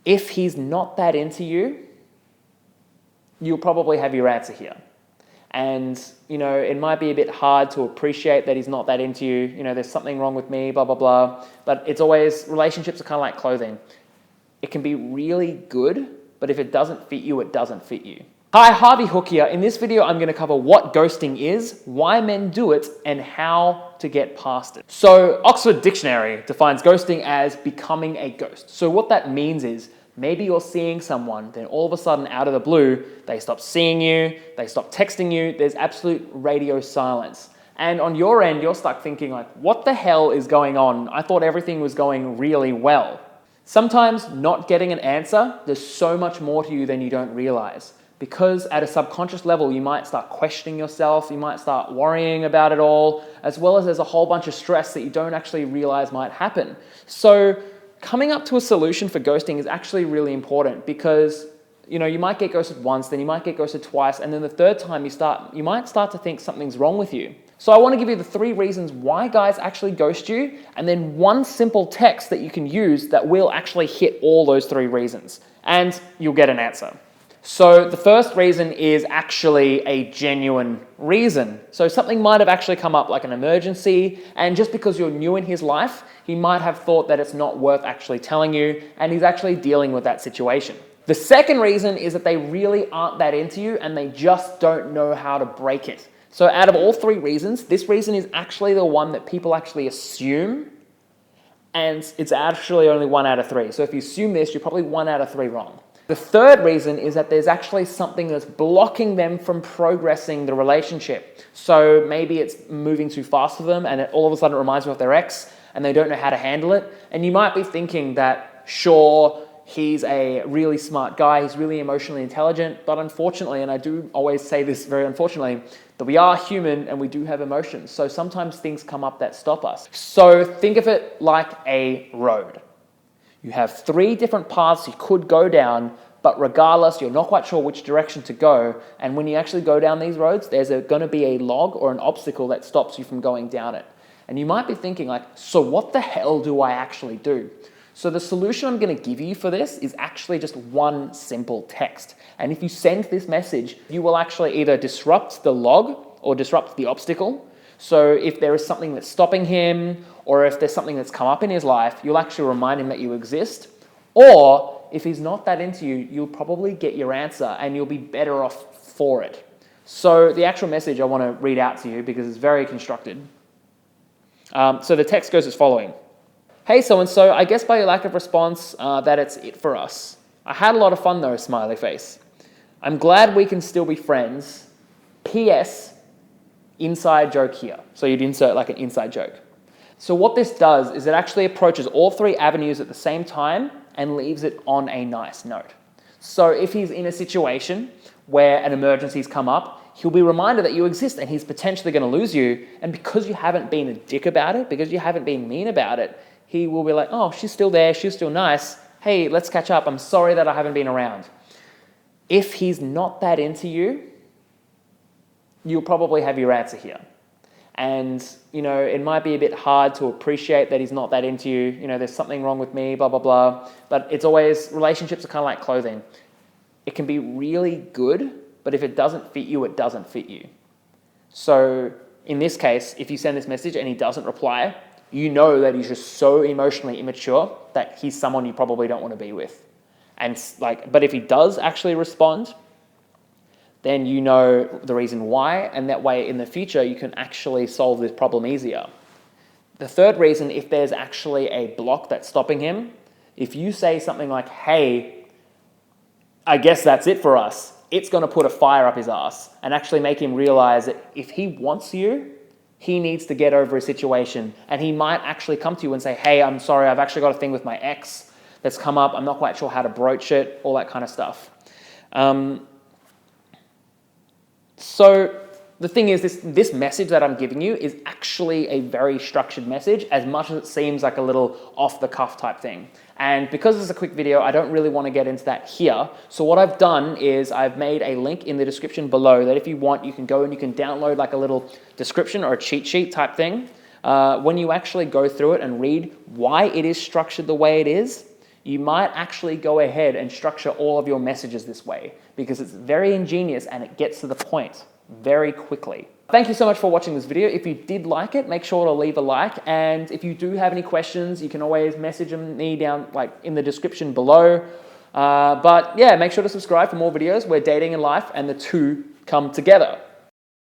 If he's not that into you, you'll probably have your answer here. And, it might be a bit hard to appreciate that he's not that into you. There's something wrong with me, blah, blah, blah. But it's always, relationships are kind of like clothing. It can be really good, but if it doesn't fit you, it doesn't fit you. Hi, Harvey Hooke here. In this video, I'm going to cover what ghosting is, why men do it, and how to get past it. So, Oxford Dictionary defines ghosting as becoming a ghost. So what that means is, maybe you're seeing someone, then all of a sudden, out of the blue, they stop seeing you, they stop texting you, there's absolute radio silence. And on your end, you're stuck thinking like, what the hell is going on? I thought everything was going really well. Sometimes not getting an answer, there's so much more to you than you don't realize. Because at a subconscious level, you might start questioning yourself, you might start worrying about it all, as well as there's a whole bunch of stress that you don't actually realize might happen. So coming up to a solution for ghosting is actually really important because, you might get ghosted once, then you might get ghosted twice, and then the third time you might start to think something's wrong with you. So I want to give you the 3 reasons why guys actually ghost you, and then one simple text that you can use that will actually hit all those 3 reasons, and you'll get an answer. So the first reason is actually a genuine reason. So something might have actually come up like an emergency, and just because you're new in his life, he might have thought that it's not worth actually telling you, and he's actually dealing with that situation. The second reason is that they really aren't that into you and they just don't know how to break it. So out of all 3 reasons, this reason is actually the one that people actually assume, and it's actually only 1 out of 3. So if you assume this, you're probably 1 out of 3 wrong. The third reason is that there's actually something that's blocking them from progressing the relationship. So maybe it's moving too fast for them and it all of a sudden it reminds them of their ex and they don't know how to handle it. And you might be thinking that, sure, he's a really smart guy, he's really emotionally intelligent, but unfortunately, and I do always say this very unfortunately, that we are human and we do have emotions. So sometimes things come up that stop us. So think of it like a road. You have 3 different paths you could go down, but regardless, you're not quite sure which direction to go. And when you actually go down these roads, there's going to be a log or an obstacle that stops you from going down it. And you might be thinking like, so what the hell do I actually do? So the solution I'm going to give you for this is actually just one simple text. And if you send this message, you will actually either disrupt the log or disrupt the obstacle. So if there is something that's stopping him, or if there's something that's come up in his life, you'll actually remind him that you exist. Or if he's not that into you, you'll probably get your answer and you'll be better off for it. So the actual message I want to read out to you because it's very constructed. So the text goes as following. Hey so-and-so, I guess by your lack of response, that it's it for us. I had a lot of fun though, smiley face. I'm glad we can still be friends. P.S. Inside joke here. So you'd insert like an inside joke. So what this does is it actually approaches all 3 avenues at the same time and leaves it on a nice note. So if he's in a situation where an emergency's come up, he'll be reminded that you exist and he's potentially going to lose you. And because you haven't been a dick about it, because you haven't been mean about it, he will be like, oh, she's still there, she's still nice. Hey, let's catch up. I'm sorry that I haven't been around. If he's not that into you, you'll probably have your answer here. And, it might be a bit hard to appreciate that he's not that into you. There's something wrong with me, blah, blah, blah. But it's always, relationships are kind of like clothing. It can be really good, but if it doesn't fit you, it doesn't fit you. So in this case, if you send this message and he doesn't reply, you know that he's just so emotionally immature that he's someone you probably don't want to be with. And but if he does actually respond, then you know the reason why, and that way in the future you can actually solve this problem easier. The third reason, if there's actually a block that's stopping him, if you say something like, hey, I guess that's it for us, it's going to put a fire up his ass and actually make him realize that if he wants you, he needs to get over a situation, and he might actually come to you and say, hey, I'm sorry, I've actually got a thing with my ex that's come up, I'm not quite sure how to broach it, all that kind of stuff. So the thing is, this message that I'm giving you is actually a very structured message, as much as it seems like a little off-the-cuff type thing. And because it's a quick video, I don't really want to get into that here. So what I've done is I've made a link in the description below that if you want, you can go and you can download like a little description or a cheat sheet type thing. When you actually go through it and read why it is structured the way it is, you might actually go ahead and structure all of your messages this way, because it's very ingenious and it gets to the point very quickly. Thank you so much for watching this video. If you did like it, make sure to leave a like. And if you do have any questions, you can always message me down in the description below. But yeah, make sure to subscribe for more videos where dating and life and the two come together.